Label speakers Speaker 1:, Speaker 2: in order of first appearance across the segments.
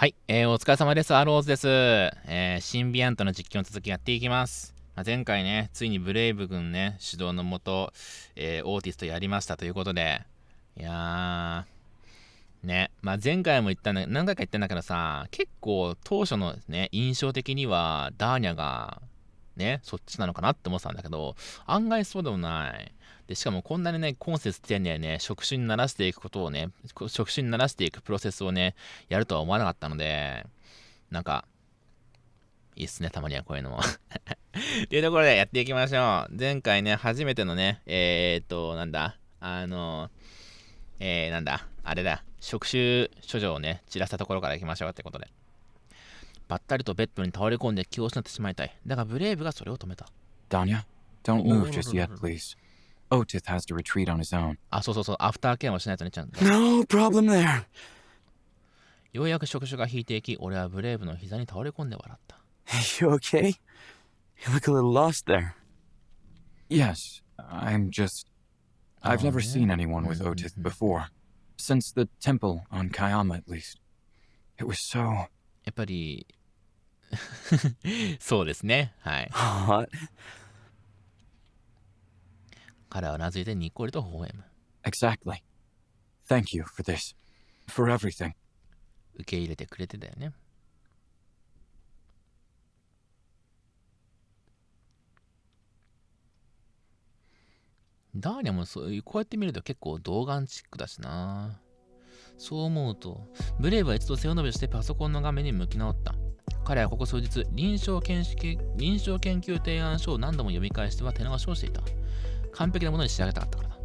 Speaker 1: はい、お疲れ様です。あろーずです。シンビアントの実況の続きやっていきます。前回ね、ついにブレイブ軍ね、指導のもと、オーティスとやりましたということで、いやー、ね、前回も言ったんだ、何回か言ったんだけどさ、結構当初のね、印象的には、ダーニャが、ね、そっちなのかなって思ってたんだけど、案外そうでもない。で、しかもこんなにね、今節丁寧にね、職種に慣らしていくことをね、職種に慣らしていくプロセスをね、やるとは思わなかったので、なんか、いいっすね、たまにはこういうのも。というところでやっていきましょう。前回ね、初めてのね、なんだ、なんだ、あれだ、職種処女をね、散らしたところからいきましょうってことで。ばったりとベッドに倒れ込んで気を失ってしまいたい。だがブレイブがそれを止めた。
Speaker 2: Danya, don't move just yet, please. Otis has to retreat on his own.
Speaker 1: そう、アフターケアもしないとね、ちゃんと。
Speaker 2: No problem there.
Speaker 1: ようやく触手が引いていき、俺はブレイブの膝に倒れ込んで笑った。
Speaker 2: You okay? You look a little lost there. Yes, I'm just... I've never seen anyone with Otis before. Since the temple on Kayama, at least. It was so...
Speaker 1: やっぱり、そうですね。はい。
Speaker 2: hot.
Speaker 1: 彼はうなずいてにっこりと微笑む。
Speaker 2: Exactly. Thank you for this. For everything.
Speaker 1: 受け入れてくれてたよね。ダーニャもこうやって見ると結構童顔チックだしな。そう思うと、ブレイブは一度背を伸びしてパソコンの画面に向き直った。彼はここ数日、臨床研究提案書を何度も読み返しては手直しをしていた。完璧なものに仕上げたかったからだ。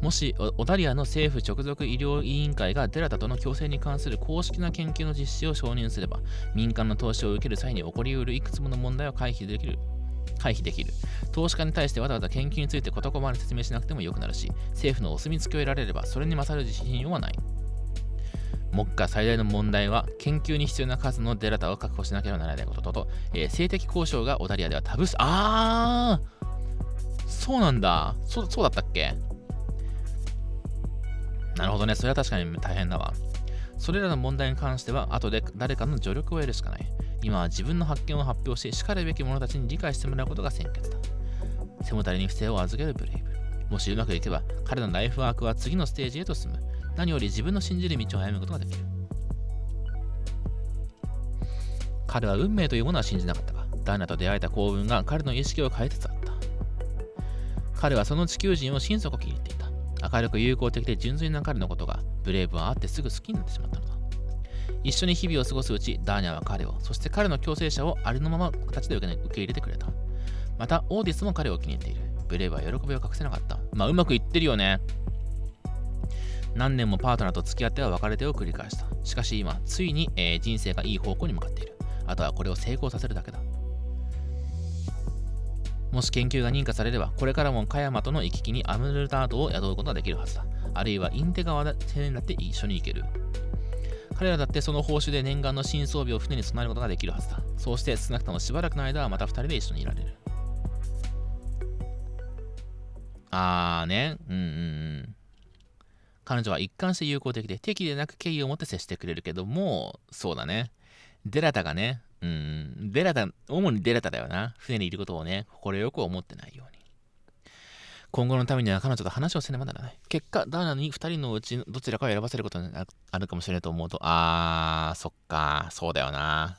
Speaker 1: もしオダリアの政府直属医療委員会がデラタとの共生に関する公式な研究の実施を承認すれば、民間の投資を受ける際に起こりうるいくつもの問題を回避できる。投資家に対してわざわざ研究について事細かに説明しなくてもよくなるし、政府のお墨付きを得られればそれに勝る自信はない。目下最大の問題は研究に必要な数のデラタを確保しなければならないことと、性的交渉がオダリアではタブー視。そうなんだ。そうだったっけ。なるほどね。それは確かに大変だわ。それらの問題に関しては後で誰かの助力を得るしかない。今は自分の発見を発表し、しかるべき者たちに理解してもらうことが先決だ。背もたれに不正を預けるブレイブ。もしうまくいけば、彼のライフワークは次のステージへと進む。何より自分の信じる道を歩むことができる。彼は運命というものは信じなかったが、ダーナと出会えた幸運が彼の意識を変えつつあった。彼はその地球人を心底気に入っていた。明るく友好的で純粋な彼のことが、ブレイブは会ってすぐ好きになってしまったのだ。一緒に日々を過ごすうち、ダーニャは彼を、そして彼の共生者をありのまま形で受け入れてくれた。また、オーディスも彼を気に入っている。ブレイブは喜びを隠せなかった。うまくいってるよね。何年もパートナーと付き合っては別れてを繰り返した。しかし今、ついに、人生がいい方向に向かっている。あとはこれを成功させるだけだ。もし研究が認可されれば、これからもカヤマとの行き来にアムルタードを雇うことができるはずだ。あるいはインテ川で青年になって一緒に行ける。彼らだってその報酬で念願の新装備を船に備えることができるはずだ。そうして少なくともしばらくの間はまた二人で一緒にいられる。彼女は一貫して友好的で敵でなく敬意を持って接してくれるけども、そうだね。デラタがね、主にデラタだよな。船にいることをね、快く思ってないように。今後のためには彼女と話をせねばならない。結果、ダーナに2人のうちどちらかを選ばせることにあるかもしれないと思うと、そっか、そうだよな。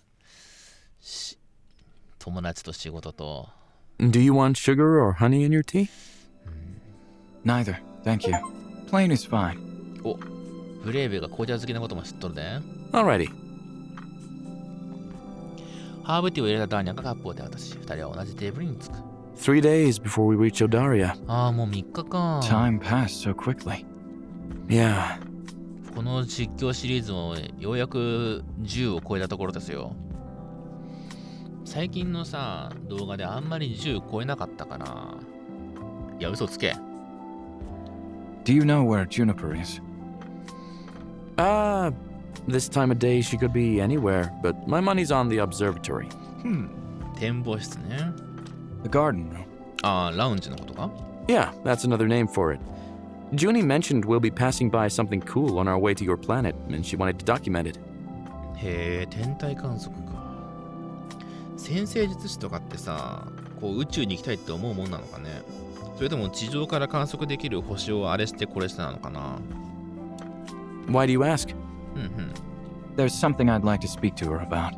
Speaker 1: 友達と仕事と。
Speaker 2: Do you want sugar or honey in your tea? Neither, thank you. Plain is fine.
Speaker 1: お、ブレイブが紅茶好きなことも知っとるで。
Speaker 2: Alrighty.
Speaker 1: ハーブティーを入れたダーニャがカップを手渡し、2人は同じテーブルに着く。
Speaker 2: 3 days before we reach Odaria.
Speaker 1: もう3日か。
Speaker 2: Time passed so quickly. Yeah.
Speaker 1: この実況シリーズもようやく10を超えたところですよ。最近のさ、動画であんまり10超えなかったかな。いや、嘘つけ。
Speaker 2: Do you know where Juniper is? This time of day she could be anywhere, but my money's on the observatory.
Speaker 1: 展望室ね。
Speaker 2: The garden room.
Speaker 1: ラウンジのことか？
Speaker 2: Yeah, that's another name for it. Junie mentioned we'll be passing by something cool on our way to your planet, and she wanted to document it.
Speaker 1: へえ、天体観測か。先生術師とかってさ、こう宇宙に行きたいって思うもんなのかね。それとも地上から観測できる星をあれしてこれしてなのかな。
Speaker 2: Why do you ask?
Speaker 1: うんうん。
Speaker 2: There's something I'd like to speak to her about.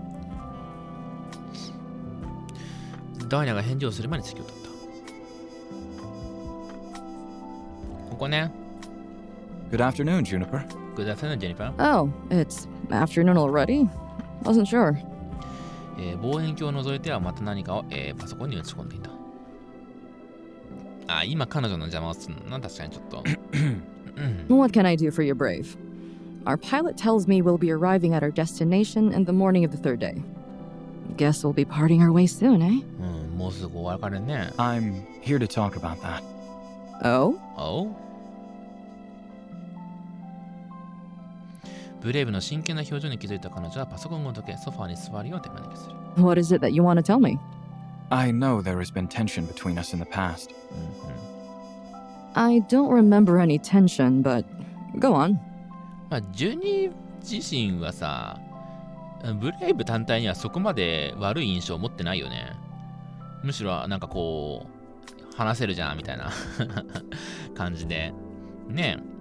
Speaker 1: ダーニャが返事をする前に席を取った。ここね。
Speaker 2: Good afternoon, Juniper.
Speaker 1: Good afternoon, Jennifer.
Speaker 3: Oh, it's afternoon already? Wasn't sure.
Speaker 1: 望遠鏡を覗いてはまた何かを、パソコンに打ち込んでいた。あ、今彼女の邪魔をするのな、確かにちょっと。
Speaker 3: What can I do for you, Brave? Our pilot tells me we'll be arriving at our destination in the morning of the third day. Guess we'll be parting our ways soon, eh?
Speaker 1: うん、もうすぐお別れね。
Speaker 2: I'm here to talk about that.
Speaker 3: Oh?
Speaker 1: Oh? ブレイブの真剣な表情に気づいた彼女はパソコンをどけ、ソファーに座るよう手招きする。
Speaker 3: What is it that you want to tell me?
Speaker 2: I know there has been tension between us in the past.
Speaker 3: I don't remember any tension, but go on.
Speaker 1: まあ、ジュニー自身はさ、ブレイブ単体にはそこまで悪い印象を持ってないよね。むしろなんかこう、話せるじゃんみたいな感じで。ねえ。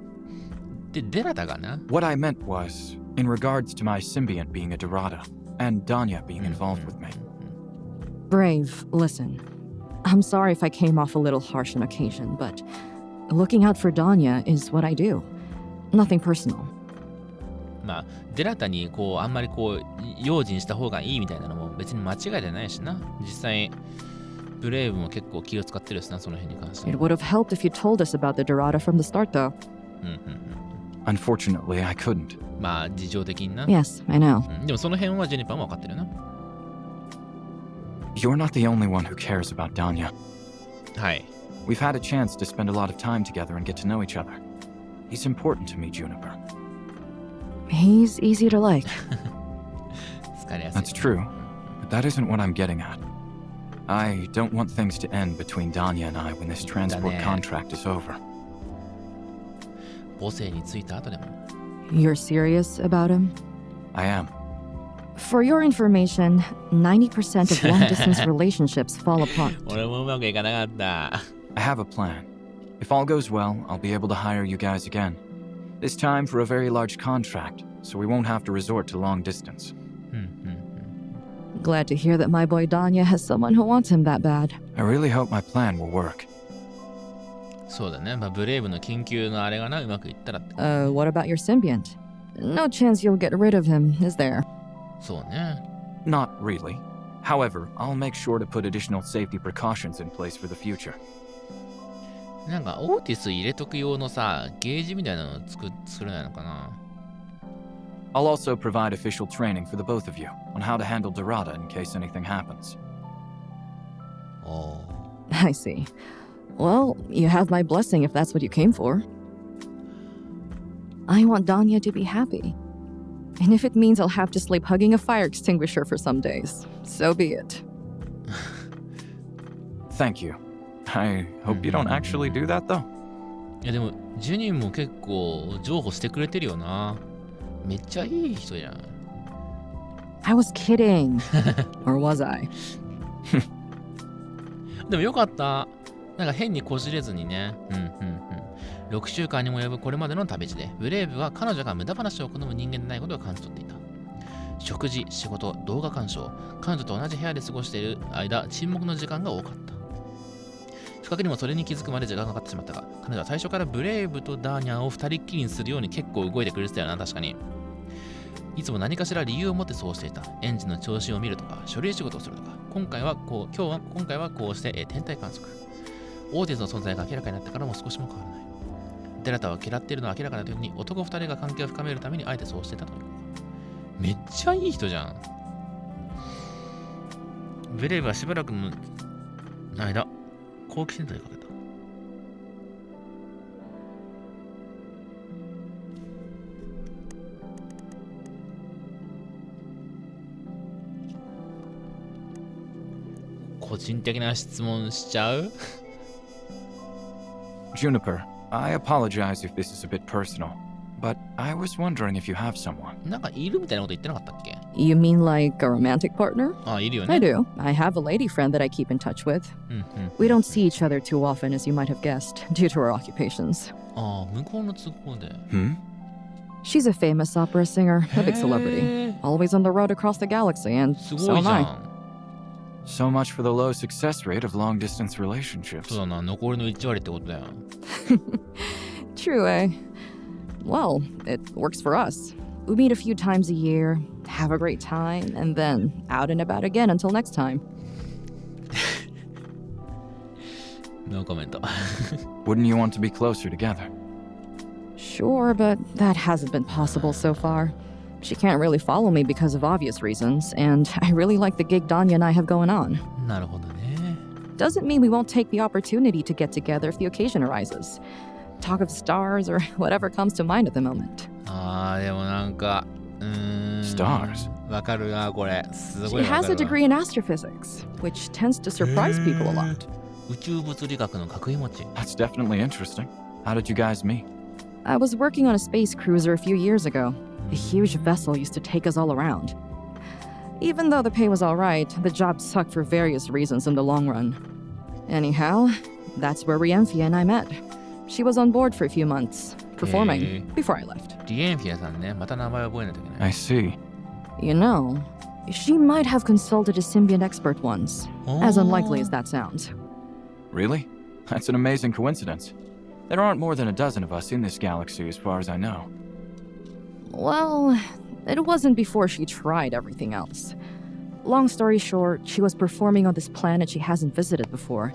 Speaker 1: で、デラタがな。
Speaker 2: What I meant was, in regards to my Symbiant being a Dorada, and Danya being involved with me.
Speaker 3: Brave, listen. I'm sorry if I came off a little harsh on occasion, but looking out for Danya is what I do. Nothing personal.
Speaker 1: まあ、デラタにこう、あんまりこう、用心した方がいいみたいなのも別に間違いじゃないしな。実際、ブレイブも結構気を使ってるしな、その辺に関しては。
Speaker 3: It would have helped if you told us about the Dorada from the start, though.
Speaker 2: Unfortunately, I couldn't.
Speaker 1: まあ、事情的にな。
Speaker 3: Yes, I know.
Speaker 1: でもその辺はジェニファーも分かってるな。
Speaker 2: You're not the only one who cares about Danya.
Speaker 1: はい。
Speaker 2: We've had a chance to spend a lot of time together and get to know each other. He's important to me, Juniper.
Speaker 3: He's easy to like.
Speaker 1: 疲れやすい。
Speaker 2: That's true, but that isn't what I'm getting at. I don't want things to end between Danya and I when this transport contract is over.
Speaker 1: 母性についた後でも。
Speaker 3: You're serious about him?
Speaker 2: I am.
Speaker 3: For your information, 90% of long-distance relationships fall apart.
Speaker 1: 俺もうまくいかなかった。
Speaker 2: I have a plan. If all goes well, I'll be able to hire you guys again. This time for a very large contract, so we won't have to resort to long distance.
Speaker 3: Glad to hear that my boy Danya has someone who wants him that bad.
Speaker 2: I really hope my plan will work.
Speaker 1: そうだね。まあ、ブレイブの研究のあれがな、うまくいったらって。
Speaker 3: What about your Symbiant? No chance you'll get rid of him, is there?
Speaker 1: そうね。
Speaker 2: Not really. However, I'll make sure to put additional safety precautions in place for the future.
Speaker 1: なんか、オーティス入れとく用のさ、ゲージみたいなの作れないのかな。
Speaker 2: I'll also provide official training for the both of you on how to handle Dorada in case anything happens.
Speaker 1: おー。
Speaker 3: I see. Well, you have my blessing if that's what you came for. I want Danya to be happy. And if it means I'll have to sleep hugging a fire extinguisher for some days, so be it.
Speaker 2: Thank you. I hope you don't actually do that, though.
Speaker 1: いやでも、ジュニーも結構譲歩してくれてるよな。めっちゃいい人じゃん。
Speaker 3: I was kidding. Or was I?
Speaker 1: でもよかった。なんか変にこじれずにね。6週間にも及ぶこれまでの旅路で、ブレイブは彼女が無駄話を好む人間でないことを感じ取っていた。食事、仕事、動画鑑賞、彼女と同じ部屋で過ごしている間、沈黙の時間が多かった。不覚にもそれに気づくまで時間がかかってしまったが、彼女は最初からブレイブとダーニャを二人っきりにするように結構動いてくれてたよな、確かに。いつも何かしら理由を持ってそうしていた。エンジンの調子を見るとか、書類仕事をするとか、今回はこうして、天体観測。オーティスの存在が明らかになってからも少しも変わらない。デラタを嫌っているのは明らかなように、男二人が関係を深めるためにあえてそうしていたという。めっちゃいい人じゃん。ブレイブはしばらくの間、好奇心とにかけた。個人的な質問しちゃう？
Speaker 2: Juniper, I apologize if this is a bit personal, but I was wondering if you have someone.
Speaker 1: なんかいるみたいなこと言ってなかったっけ？
Speaker 3: You mean like a romantic partner?
Speaker 1: あ、いるよね。
Speaker 3: I do. I have a lady friend that I keep in touch with.
Speaker 1: うんうん。
Speaker 3: We don't see each other too often, as you might have guessed, due to our occupations.
Speaker 1: ああ、向こうの都合で。
Speaker 2: Hmm?
Speaker 3: She's a famous opera singer, a big
Speaker 1: へ
Speaker 3: celebrity.
Speaker 1: ー
Speaker 3: Always on the road across the galaxy, and
Speaker 1: す
Speaker 3: so
Speaker 1: ごい
Speaker 3: am
Speaker 1: じゃ
Speaker 3: I.
Speaker 1: ん。
Speaker 2: So much for the low success rate of long-distance
Speaker 1: そう
Speaker 2: relationships.
Speaker 1: だな、残りの1割ってことだよ。
Speaker 3: True, eh? Well, it works for us. We meet a few times a year, have a great time, and then out and about again until next time.
Speaker 1: ノーコメント。
Speaker 2: Wouldn't you want to be closer together?
Speaker 3: Sure, but that hasn't been possible so far. She can't really follow me because of obvious reasons, and I really like the gig Danya and I have going on.
Speaker 1: なるほどね。
Speaker 3: Doesn't mean we won't take the opportunity to get together if the occasion arises. Talk of stars or whatever comes to mind at the moment.
Speaker 1: ああ、でもなんか、
Speaker 2: Stars?
Speaker 1: わかるな、これ。す
Speaker 3: She
Speaker 1: ごいわか
Speaker 3: has a
Speaker 1: るわ。
Speaker 3: degree in astrophysics, which tends to surprise people a lot.
Speaker 1: 宇宙物理学の学位持ち。
Speaker 2: That's definitely interesting. How did you guys meet?
Speaker 3: I was working on a space cruiser a few years ago. A huge vessel used to take us all around. Even though the pay was alright, the job sucked for various reasons in the long run. Anyhow, that's where Riemfia and I met. She was on board for a few months, performing,
Speaker 1: Hey.
Speaker 3: before I left.
Speaker 1: リエンフィアさんね、また名前覚えないといけな
Speaker 2: I
Speaker 1: い。
Speaker 2: see.
Speaker 3: You know, she might have consulted a Symbiant expert once, as unlikely as that sounds.
Speaker 2: Really? That's an amazing coincidence. There aren't more than a dozen of us in this galaxy as far as I know.
Speaker 3: Well, it wasn't before she tried everything else. Long story short, she was performing on this planet she hasn't visited before.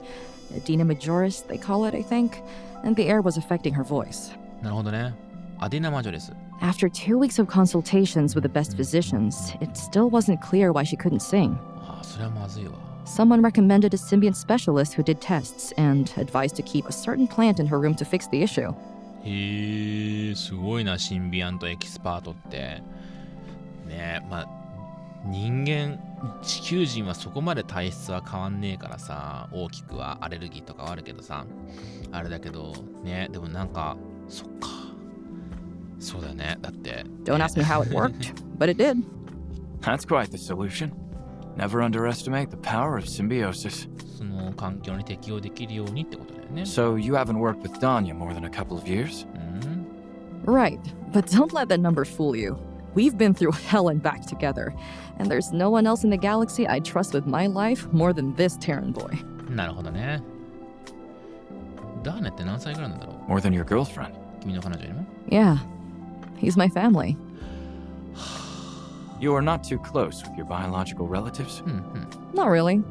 Speaker 3: Adina Majoris, they call it, I think, and the air was affecting her voice.
Speaker 1: なるほどね。アディナ・マジョレス。
Speaker 3: After 2 weeks of consultations with the best physicians, it still wasn't clear why she couldn't sing.
Speaker 1: ああ、それはまずいわ。
Speaker 3: Someone recommended a symbiont specialist who did tests and advised to keep a certain plant in her room to fix the issue.
Speaker 1: へえ、すごいな、シンビアントエキスパートって。ねえ、まあ、人間、地球人はそこまで体質は変わんねえからさ、大きくはアレルギーとかはあるけどさ、あれだけど、ね、でもなんか、そっか。そうだよね、だって。
Speaker 3: Don't ask me how it worked, but it did.
Speaker 2: That's quite the solution. Never underestimate the power of symbiosis.
Speaker 1: その環境に適応できるようにってことだよね。
Speaker 2: So you haven't worked with Danya more than a couple of years?
Speaker 1: うん。
Speaker 3: Right, but don't let that number fool you. We've been through hell and back together, and there's no one else in the galaxy I'd trust with my life more than this Terran boy.
Speaker 1: なるほどね。ダーネって何歳ぐらいなんだろう？
Speaker 2: More than your girlfriend?
Speaker 1: 君の彼女にも？
Speaker 3: Yeah, he's my family.
Speaker 2: You are not too close with your biological relatives?
Speaker 1: うんうん。
Speaker 3: Not really.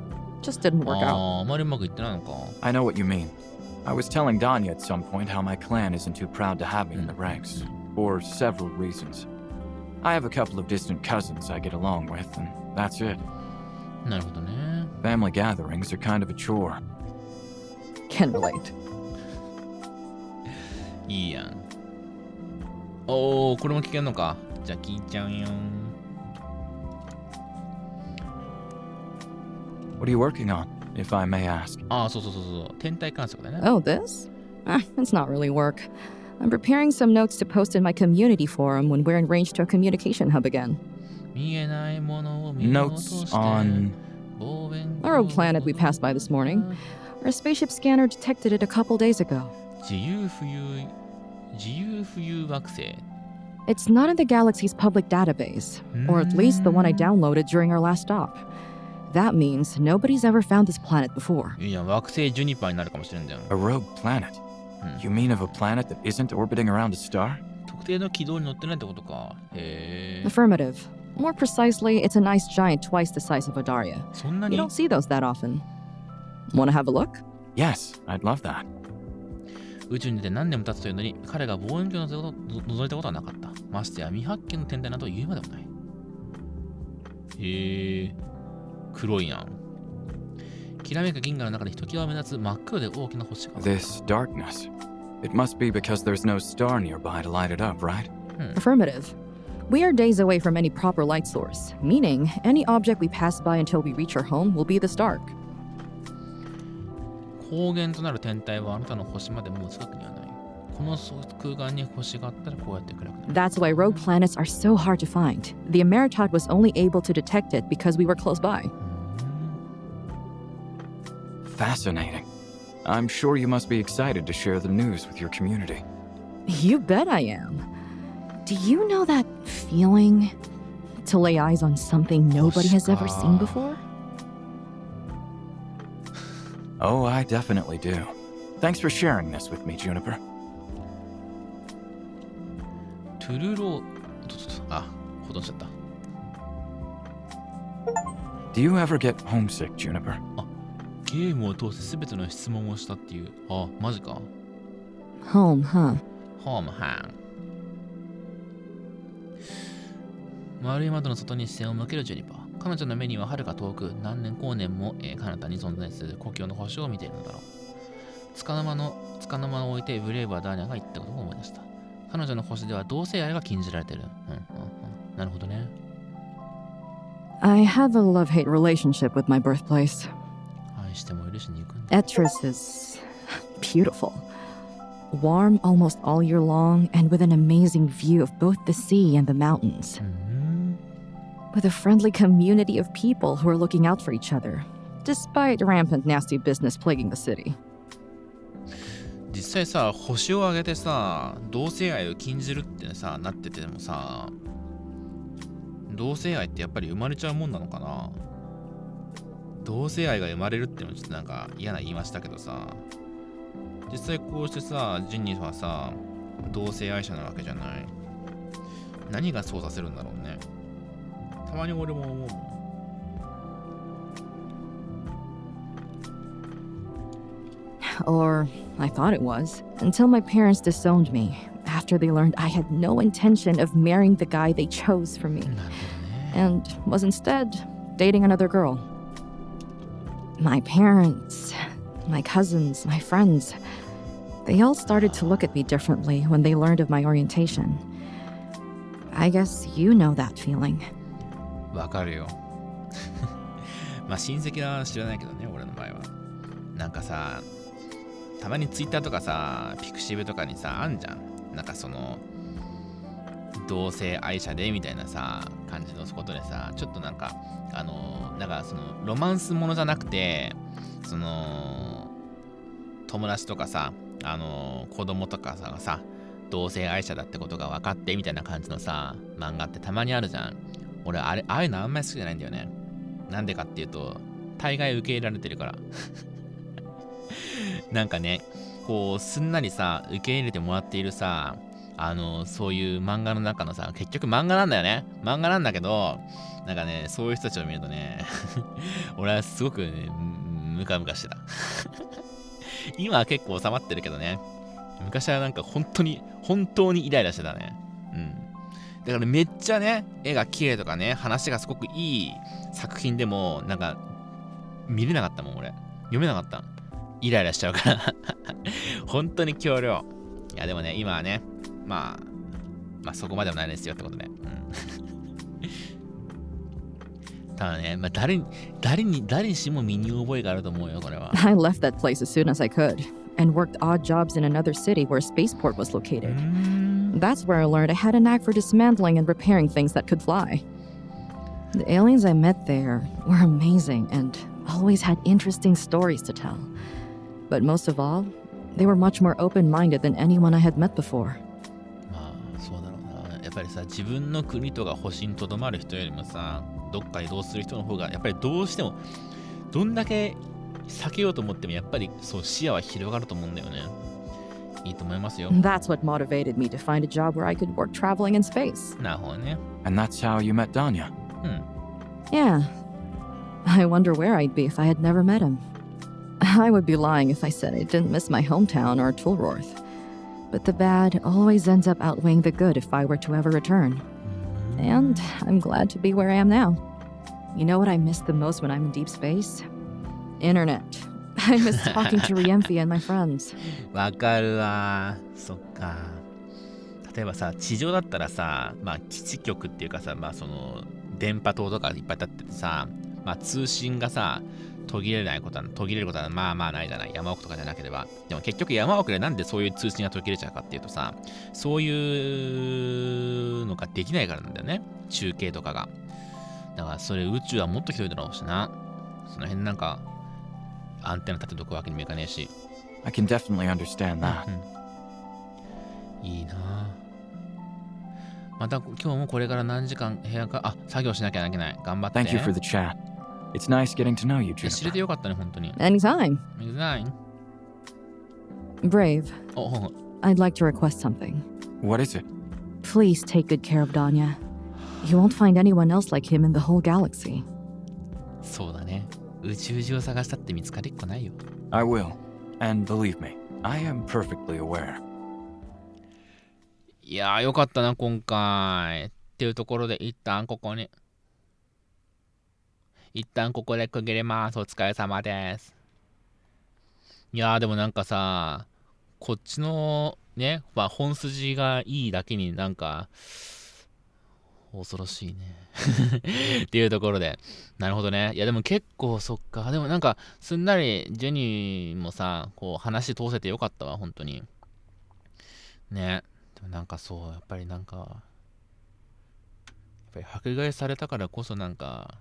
Speaker 3: Just didn't work out.
Speaker 1: ああ、あまりうまくいってないのか。
Speaker 2: I know what you mean. I was telling Danya at some point how my clan isn't too proud to have me in the ranks, for several reasons. I have a couple of distant cousins I get along with, and that's it.
Speaker 1: なるほどね。
Speaker 2: Family gatherings are kind of a chore.
Speaker 3: Can relate.
Speaker 1: いいやん。おお、これも聞けんのか。じゃあ聞いちゃうよ。
Speaker 2: What are you working on, if I may ask?
Speaker 1: ああ、そうそうそうそう。天体観測だね。
Speaker 3: Oh, this? It's not really work. I'm preparing some notes to post in my community forum when we're enraged to a communication hub again.
Speaker 1: 見えないものを見ようと
Speaker 2: Notes
Speaker 1: して
Speaker 2: on...
Speaker 3: Our old planet we passed by this morning. Our spaceship scanner detected it a couple days ago.
Speaker 1: 自由浮遊惑星。
Speaker 3: It's not in the galaxy's public database, or at least the one I downloaded during our last stop. That means nobody's ever found this planet before.
Speaker 1: いいやん、惑星ジュニパーになるかもしれんじゃん。
Speaker 2: A rogue planet? You mean of a planet that isn't orbiting around a star?
Speaker 1: 特定の軌道に乗ってないってことか。へえ。
Speaker 3: Affirmative. More precisely, it's a nice giant twice the size of Adaria.
Speaker 1: そんな
Speaker 3: You
Speaker 1: に
Speaker 3: don't see those that often. Want to have a look?
Speaker 2: Yes, I'd love that.
Speaker 1: 宇宙に出て何年も経つというのに彼が望遠鏡を覗いたことはなかった。ましてや未発見の天体など言うまでもない。へえ、黒いやん。きらめく銀河の中でひときわ目立つ真っ黒で大きな星が。
Speaker 2: This darkness. It must be because there's no star nearby to light it up, right?
Speaker 3: Affirmative. We are days away from any proper light source, meaning any object we pass by until we reach our home will be this dark.
Speaker 1: 光源となる天体はあなたの星までもう近くにはない。この空間に星があったらこうやって暗くなる。
Speaker 3: That's why rogue planets are so hard to find. The Emeritod was only able to detect it because we were close by.
Speaker 2: Fascinating. I'm sure you must be excited to share the news with your community.
Speaker 3: You bet I am. Do you know that feeling to lay eyes on something nobody has ever seen before?
Speaker 2: Oh, I definitely do. Thanks for sharing this with me, Juniper.
Speaker 1: トゥルローあ、ほとんどしちゃった。
Speaker 2: Do you ever get homesick, Juniper?
Speaker 1: ゲームを通して全ての質問をしたっていう。あ、マジか。
Speaker 3: Home, huh?
Speaker 1: ホームハン。丸い窓の外に視線を向けるジュニパー。彼女の目には遥か遠く、何年後年も、彼方に存在する故郷の星を見ているのだろう。つかの間を置いてブレイブはダーニャが言ったことを思い出した。彼女の星では同性愛が禁じられている。なるほどね。
Speaker 3: I have a love-hate relationship with my birthplace.
Speaker 1: 愛しても許しに行くんだ。
Speaker 3: Etris is beautiful. Warm almost all year long and with an amazing view of both the sea and the mountains. With a friendly community of people who are looking out for each other, despite rampant nasty business plaguing the city.
Speaker 1: 実際さ、星を挙げてさ、同性愛を禁じるってさ、なっててもさ、同性愛ってやっぱり生まれちゃうもんなのかな。同性愛が生まれるってのもちょっとなんか嫌な言いましたけどさ、実際こうしてさ、ジンニーはさ、同性愛者なわけじゃない。何がそうさせるんだろうね。たまに俺も思うもん。
Speaker 3: Or I thought it was, until my parents disowned me after they learned I had no intention of marrying the guy they chose for me,
Speaker 1: なるほどね。
Speaker 3: and was instead dating another girl. My parents, my cousins, my friends, they all started to look at me differently when they learned of my orientation. I guess you know that feeling.
Speaker 1: わかるよ。まあ親戚は知らないけどね、俺の場合は。なんかさ、たまにツイッターとかさ、ピクシブとかにさ、あんじゃん。なんかその、同性愛者でみたいなさ、感じのことでさ、ちょっとなんか、なんかその、ロマンスものじゃなくて、その、友達とかさ、子供とかさ、同性愛者だってことが分かってみたいな感じのさ、漫画ってたまにあるじゃん。俺、ああいうのあんまり好きじゃないんだよね。なんでかっていうと、大概受け入れられてるから。なんかね、こう、すんなりさ、受け入れてもらっているさ、そういう漫画の中のさ、結局漫画なんだよね。漫画なんだけど、なんかね、そういう人たちを見るとね、俺はすごくね、ムカムカしてた。今は結構収まってるけどね、昔はなんか本当にイライラしてたね。うん。だからめっちゃね、絵が綺麗とかね、話がすごくいい作品でも、なんか、見れなかったもん、俺。読めなかった。イライラしちゃうから本当に強量。いやでもね、今はね、まあそこまでもないですよってことで、ただね、まあ誰にしも身に覚えがあると思うよ、これは。
Speaker 3: I left that place as soon as I could and worked odd jobs in another city where a spaceport was located. That's where I learned I had a knack for dismantling and repairing things that could fly. The aliens I met there were amazing and always had interesting stories to tell. But most of all, they were much more open-minded than anyone I had met before.
Speaker 1: まあ、そうだろうな。やっぱりさ、自分の国とか星にとどまる人よりもさ、どっか移動する人の方が、やっぱりどうしても、どんだけ避けようと思っても、やっぱりそう視野は広がると思うんだよね。いいと思いますよ。
Speaker 3: That's what motivated me to find a job where I could work traveling in space.
Speaker 1: なるほどね。
Speaker 2: And that's how you met Danya.
Speaker 3: Yeah. I wonder where I'd be if I had never met him. I would be lying if I said I didn't miss my hometown or Tulworth. But the bad always ends up outweighing the good if I were to ever return. And I'm glad to be where I am now. You know what I miss the most when I'm in deep space? Internet. I miss talking to Riemfi and my friends.
Speaker 1: わかるわ。そっか。例えばさ、地上だったらさ、まあ基地局っていうかさ、まあその電波塔とかいっぱい立っててさ、まあ通信がさ、途切れることはまあまあないじゃない。山奥とかじゃなければ。でも結局山奥でなんでそういう通信が途切れちゃうかっていうとさ、そういうのができないからなんだよね。中継とかが。だからそれ宇宙はもっと広いだろうしな。その辺なんか、アンテナ立てとくわけにもいかねえし。
Speaker 2: I can definitely understand that.
Speaker 1: いいなぁ。また今日もこれから何時間部屋か、作業しなきゃいけない。頑張って。
Speaker 2: Thank you for the chat. It's nice getting to know you,
Speaker 1: 知れて
Speaker 2: Juniper.
Speaker 1: よかったね、本当に。
Speaker 3: Anytime.
Speaker 1: Anytime.
Speaker 3: Brave,
Speaker 1: お、
Speaker 3: I'd like to request something.
Speaker 2: What is it?
Speaker 3: Please take good care of Danya. You won't find anyone else like him in the whole galaxy.
Speaker 1: そうだね。宇宙中を探したって見つかりっこないよ。
Speaker 2: I will. And believe me, I am perfectly aware.
Speaker 1: いやー、よかったな、今回。っていうところで、一旦ここで区切れます。お疲れ様です。いやー、でもなんかさ、こっちのね、まあ、本筋がいいだけになんか、恐ろしいね。っていうところで。なるほどね。いや、でも結構そっか。でもなんか、すんなり、ジェニーもさ、こう、話通せてよかったわ、本当に。ね。でもなんかそう、やっぱりなんか、やっぱり迫害されたからこそなんか、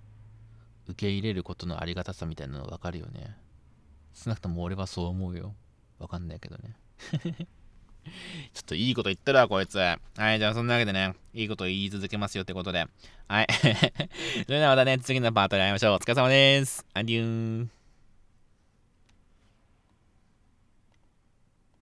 Speaker 1: 受け入れることのありがたさみたいなの分かるよね。少なくとも俺はそう思うよ。分かんないけどね。ちょっといいこと言ったらこいつ。はい、じゃあそんなわけでね、いいこと言い続けますよってことで。はい。それではまたね、次のパートで会いましょう。お疲れ様です。アデューン。